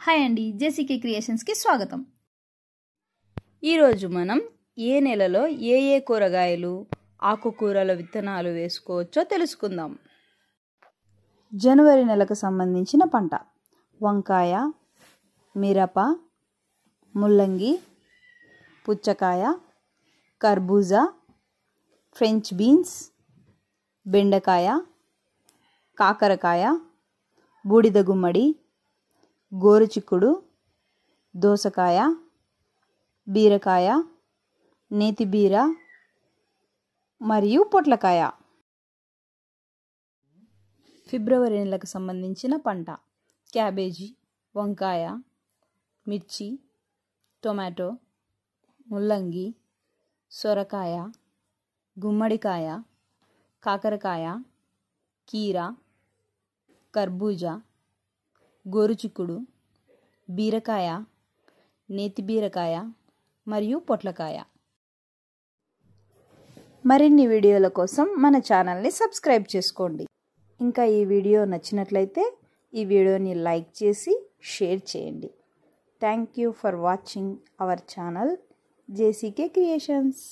Hi అండి, జేసీకే క్రియేషన్స్కి స్వాగతం. ఈరోజు మనం ఏ నెలలో ఏ కూరగాయలు ఆకుకూరల విత్తనాలు వేసుకోవచ్చో తెలుసుకుందాం. జనవరి నెలకు సంబంధించిన పంట వంకాయ, మిరప, ముల్లంగి, పుచ్చకాయ, కర్బూజా, ఫ్రెంచ్ బీన్స్, బెండకాయ, కాకరకాయ, బూడిద గుమ్మడి, గోరుచిక్కుడు, దోసకాయ, బీరకాయ, నేతిబీర మరియు పొట్లకాయ. ఫిబ్రవరి నెలకు సంబంధించిన పంట క్యాబేజీ, వంకాయ, మిర్చి, టొమాటో, ముల్లంగి, సొరకాయ, గుమ్మడికాయ, కాకరకాయ, కీర, కర్బూజా, గోరుచిక్కుడు, బీరకాయ, నేతి బీరకాయ మరియు పొట్లకాయ. మరిన్ని వీడియోల కోసం మన ఛానల్ని సబ్స్క్రైబ్ చేసుకోండి. ఇంకా ఈ వీడియో నచ్చినట్లయితే ఈ వీడియోని లైక్ చేసి షేర్ చేయండి. Thank you for watching our channel JCK creations.